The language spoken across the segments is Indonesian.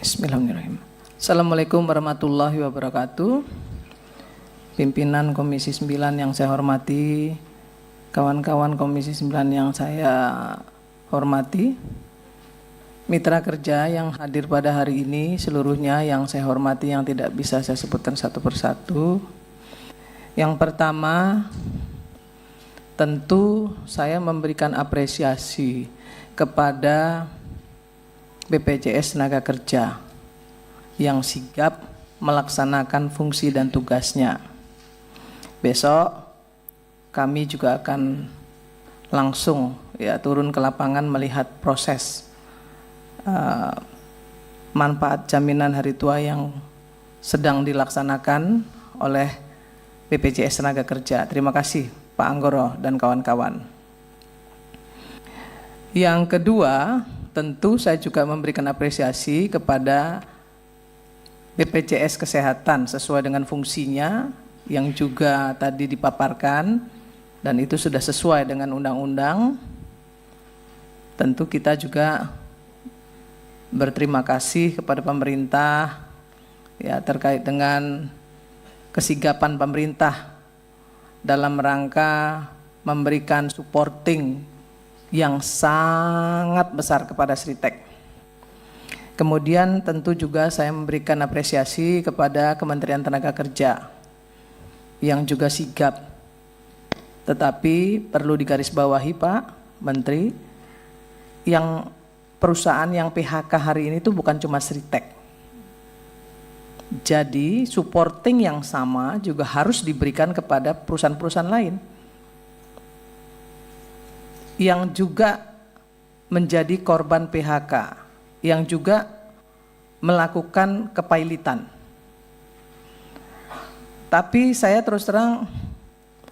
Bismillahirrahmanirrahim. Assalamualaikum warahmatullahi wabarakatuh. Pimpinan Komisi 9 yang saya hormati, kawan-kawan Komisi 9 yang saya hormati, mitra kerja yang hadir pada hari ini seluruhnya yang saya hormati, yang tidak bisa saya sebutkan satu persatu. Yang pertama, tentu saya memberikan apresiasi kepada BPJS Tenaga Kerja yang sigap melaksanakan fungsi dan tugasnya. Besok kami juga akan langsung turun ke lapangan melihat proses manfaat jaminan hari tua yang sedang dilaksanakan oleh BPJS Tenaga Kerja. Terima kasih Pak Anggoro dan kawan-kawan. Yang kedua, tentu saya juga memberikan apresiasi kepada BPJS Kesehatan sesuai dengan fungsinya yang juga tadi dipaparkan, dan itu sudah sesuai dengan undang-undang. Tentu kita juga berterima kasih kepada pemerintah terkait dengan kesigapan pemerintah dalam rangka memberikan supporting yang sangat besar kepada Sritek. Kemudian tentu juga saya memberikan apresiasi kepada Kementerian Tenaga Kerja yang juga sigap. Tetapi perlu digarisbawahi Pak Menteri, yang perusahaan yang PHK hari ini itu bukan cuma Sritek. Jadi supporting yang sama juga harus diberikan kepada perusahaan-perusahaan lain yang juga menjadi korban PHK, yang juga melakukan kepailitan. Tapi saya terus terang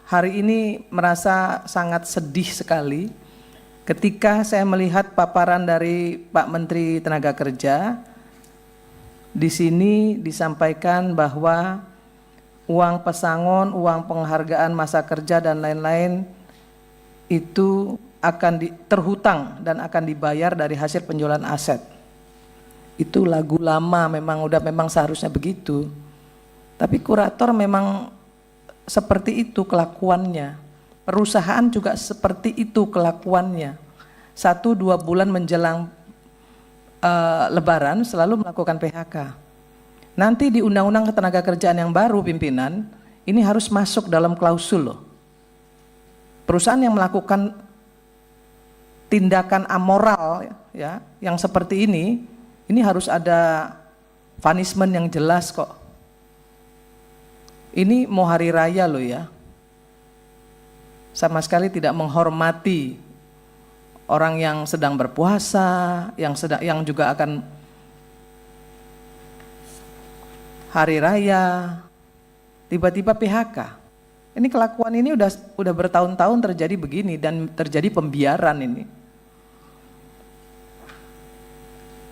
hari ini merasa sangat sedih sekali ketika saya melihat paparan dari Pak Menteri Tenaga Kerja. Di sini disampaikan bahwa uang pesangon, uang penghargaan masa kerja dan lain-lain itu akan terhutang dan akan dibayar dari hasil penjualan aset. Itu lagu lama, memang seharusnya begitu. Tapi kurator memang seperti itu kelakuannya. Perusahaan juga seperti itu kelakuannya. 1-2 bulan menjelang Lebaran selalu melakukan PHK. Nanti di Undang-Undang Ketenagakerjaan yang baru pimpinan, ini harus masuk dalam klausul loh. Perusahaan yang melakukan tindakan amoral yang seperti ini harus ada punishment yang jelas kok. Ini mau hari raya loh ya. Sama sekali tidak menghormati orang yang sedang berpuasa, yang juga akan hari raya, tiba-tiba PHK. Ini kelakuan ini udah bertahun-tahun terjadi begini dan terjadi pembiaran ini.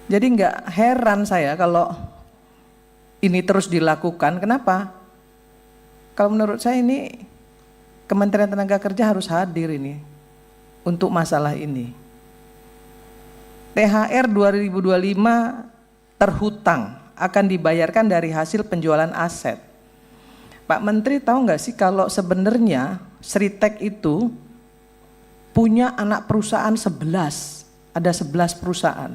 Jadi nggak heran saya kalau ini terus dilakukan. Kenapa? Kalau menurut saya ini Kementerian Tenaga Kerja harus hadir ini untuk masalah ini. THR 2025 terhutang akan dibayarkan dari hasil penjualan aset. Pak Menteri tahu nggak sih kalau sebenarnya Sritek itu punya anak perusahaan 11, ada 11 perusahaan.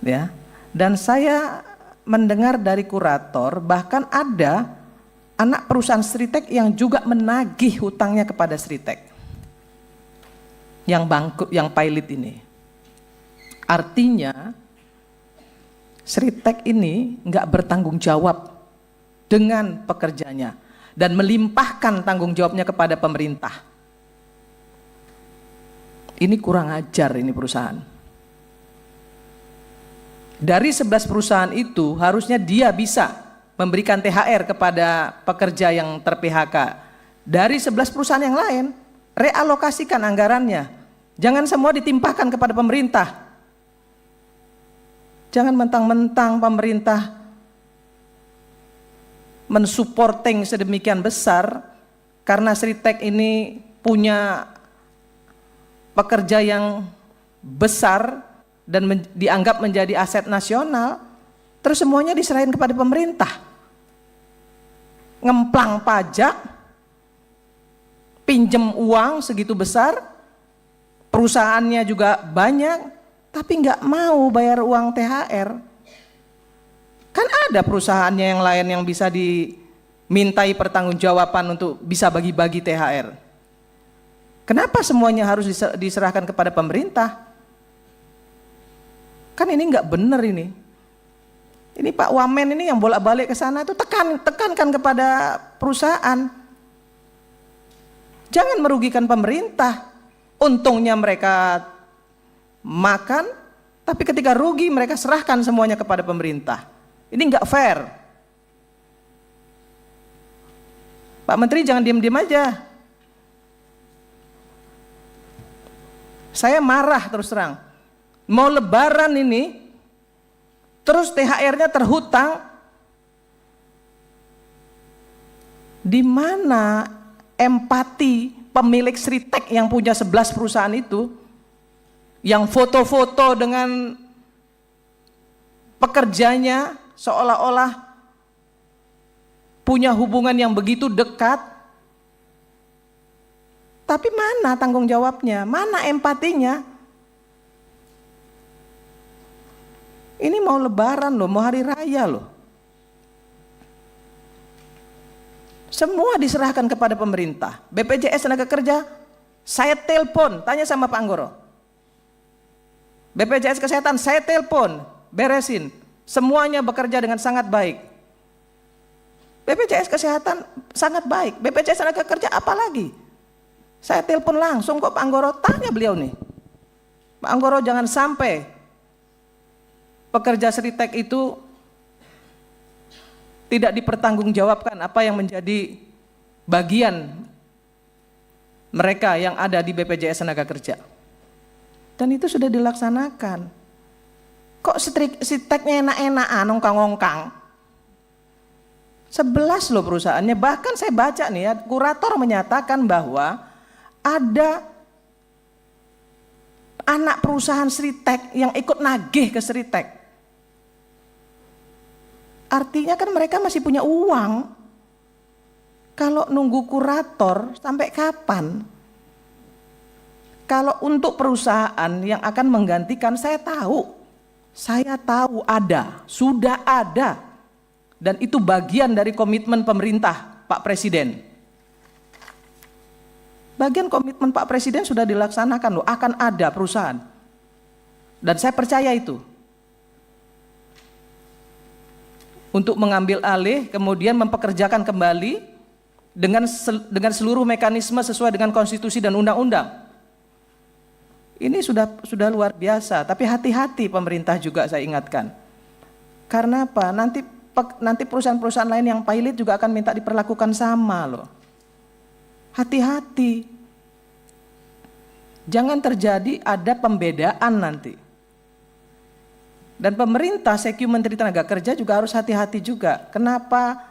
Ya. Dan saya mendengar dari kurator bahkan ada anak perusahaan Sritek yang juga menagih hutangnya kepada Sritek. Yang bangkrut, yang pilot ini. Artinya Sritek ini nggak bertanggung jawab dengan pekerjanya dan melimpahkan tanggung jawabnya kepada pemerintah. Ini kurang ajar ini perusahaan. Dari 11 perusahaan itu harusnya dia bisa memberikan THR kepada pekerja yang ter-PHK. Dari 11 perusahaan yang lain, realokasikan anggarannya. Jangan semua ditimpahkan kepada pemerintah. Jangan mentang-mentang pemerintah mensupporting sedemikian besar karena Sritek ini punya pekerja yang besar, dan dianggap menjadi aset nasional, terus semuanya diserahin kepada pemerintah. Ngemplang pajak, pinjem uang segitu besar, perusahaannya juga banyak, tapi nggak mau bayar uang THR. Kan ada perusahaannya yang lain yang bisa dimintai pertanggungjawaban untuk bisa bagi-bagi THR. Kenapa semuanya harus diserahkan kepada pemerintah? Kan ini nggak benar ini. Ini Pak Wamen ini yang bolak-balik ke sana itu tekankan kepada perusahaan. Jangan merugikan pemerintah. Untungnya mereka makan, tapi ketika rugi mereka serahkan semuanya kepada pemerintah. Ini nggak fair. Pak Menteri jangan diam-diam aja. Saya marah terus terang. Mau lebaran ini, terus THR-nya terhutang. Di mana empati pemilik Sritek yang punya 11 perusahaan itu, yang foto-foto dengan pekerjanya seolah-olah punya hubungan yang begitu dekat, tapi mana tanggung jawabnya, mana empatinya? Ini mau lebaran loh, mau hari raya loh. Semua diserahkan kepada pemerintah. BPJS Tenaga Kerja, saya telepon, tanya sama Pak Anggoro. BPJS Kesehatan, saya telepon, beresin. Semuanya bekerja dengan sangat baik. BPJS Kesehatan sangat baik. BPJS Tenaga Kerja apalagi? Saya telepon langsung kok Pak Anggoro, tanya beliau nih. Pak Anggoro jangan sampai pekerja Sritek itu tidak dipertanggungjawabkan apa yang menjadi bagian mereka yang ada di BPJS Tenaga Kerja. Dan itu sudah dilaksanakan. Kok Sriteknya enak-enakan, ongkang-ongkang. 11 loh perusahaannya, bahkan saya baca nih ya, kurator menyatakan bahwa ada anak perusahaan Sritek yang ikut nagih ke Sritek. Artinya kan mereka masih punya uang. Kalau nunggu kurator sampai kapan? Kalau untuk perusahaan yang akan menggantikan, saya tahu ada, sudah ada. Dan itu bagian dari komitmen pemerintah Pak Presiden. Bagian komitmen Pak Presiden sudah dilaksanakan loh, akan ada perusahaan. Dan saya percaya itu. Untuk mengambil alih, kemudian mempekerjakan kembali dengan seluruh mekanisme sesuai dengan konstitusi dan undang-undang. Ini sudah luar biasa, tapi hati-hati pemerintah juga saya ingatkan. Karena apa? Nanti perusahaan-perusahaan lain yang pilot juga akan minta diperlakukan sama loh. Hati-hati. Jangan terjadi ada pembedaan nanti. Dan pemerintah, Seku Menteri Tenaga Kerja juga harus hati-hati juga. Kenapa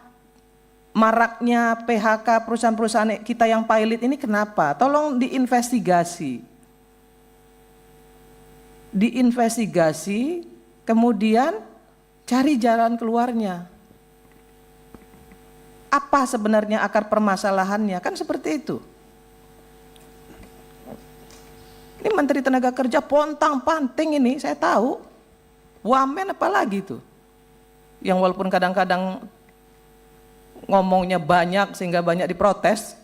maraknya PHK perusahaan-perusahaan kita yang pilot ini kenapa? Tolong diinvestigasi. Diinvestigasi, kemudian cari jalan keluarnya. Apa sebenarnya akar permasalahannya? Kan seperti itu. Ini Menteri Tenaga Kerja pontang-panting ini, saya tahu. Wamen apalagi itu. Yang walaupun kadang-kadang ngomongnya banyak sehingga banyak diprotes,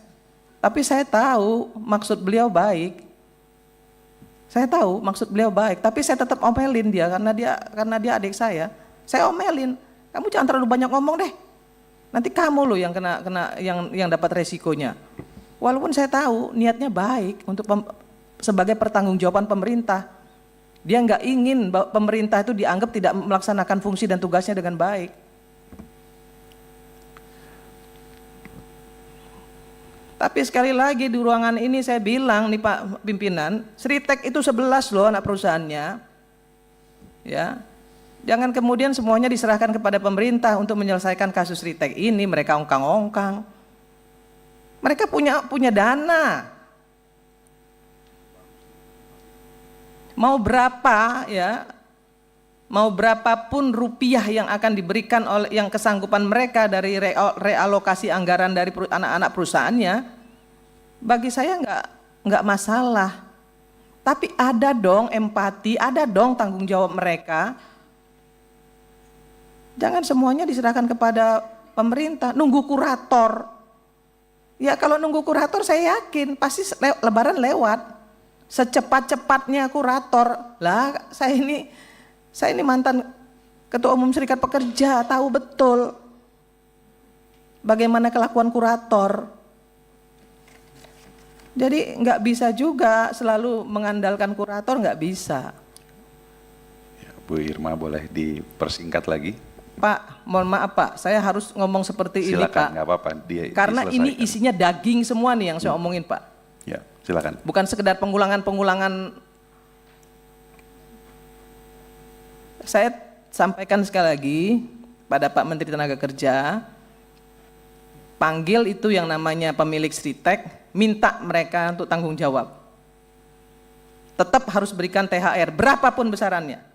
tapi saya tahu maksud beliau baik. Saya tahu maksud beliau baik, tapi saya tetap omelin dia karena dia adik saya. Saya omelin, kamu jangan terlalu banyak ngomong deh. Nanti kamu loh yang yang dapat resikonya. Walaupun saya tahu niatnya baik untuk sebagai pertanggungjawaban pemerintah. Dia nggak ingin pemerintah itu dianggap tidak melaksanakan fungsi dan tugasnya dengan baik. Tapi sekali lagi di ruangan ini saya bilang nih Pak Pimpinan, Sritek itu 11 loh anak perusahaannya. Ya. Jangan kemudian semuanya diserahkan kepada pemerintah untuk menyelesaikan kasus Sritek ini, mereka ongkang-ongkang. Mereka punya dana. mau berapa ya, mau berapapun rupiah yang akan diberikan oleh yang kesanggupan mereka dari realokasi anggaran dari anak-anak perusahaannya, bagi saya nggak masalah. Tapi ada dong empati, ada dong tanggung jawab mereka. Jangan semuanya diserahkan kepada pemerintah, nunggu kurator. Ya kalau nunggu kurator saya yakin pasti lebaran lewat. Secepat-cepatnya kurator. Lah saya ini mantan Ketua Umum Serikat Pekerja, tahu betul bagaimana kelakuan kurator. Jadi nggak bisa juga selalu mengandalkan kurator, nggak bisa. Ya, Bu Irma boleh dipersingkat lagi? Pak, mohon maaf Pak, saya harus ngomong seperti Silakan, ini Pak. Nggak apa-apa, karena ini isinya daging semua nih yang saya omongin Pak. Ya, silakan. Bukan sekedar pengulangan. Saya sampaikan sekali lagi pada Pak Menteri Tenaga Kerja, panggil itu yang namanya pemilik Sritek, minta mereka untuk tanggung jawab. Tetap harus berikan THR, berapapun besarannya.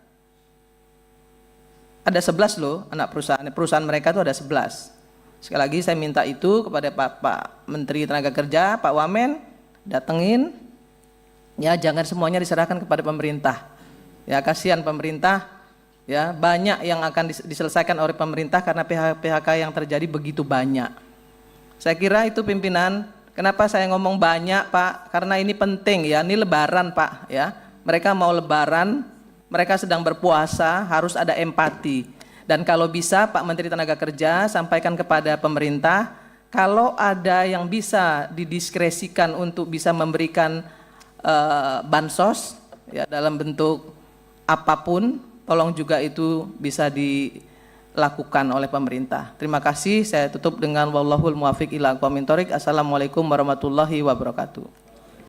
Ada 11 loh anak perusahaan mereka itu ada 11. Sekali lagi saya minta itu kepada Pak Menteri Tenaga Kerja, Pak Wamen, datengin. Ya jangan semuanya diserahkan kepada pemerintah. Ya kasihan pemerintah, ya banyak yang akan diselesaikan oleh pemerintah karena PHK yang terjadi begitu banyak. Saya kira itu pimpinan. Kenapa saya ngomong banyak Pak? Karena ini penting ya, ini lebaran Pak ya. Mereka mau lebaran, mereka sedang berpuasa, harus ada empati. Dan kalau bisa Pak Menteri Tenaga Kerja sampaikan kepada pemerintah, kalau ada yang bisa didiskresikan untuk bisa memberikan bansos ya dalam bentuk apapun, tolong juga itu bisa dilakukan oleh pemerintah. Terima kasih, saya tutup dengan wallahul muwaffiq ila aqwamit thoriq. Assalamualaikum warahmatullahi wabarakatuh.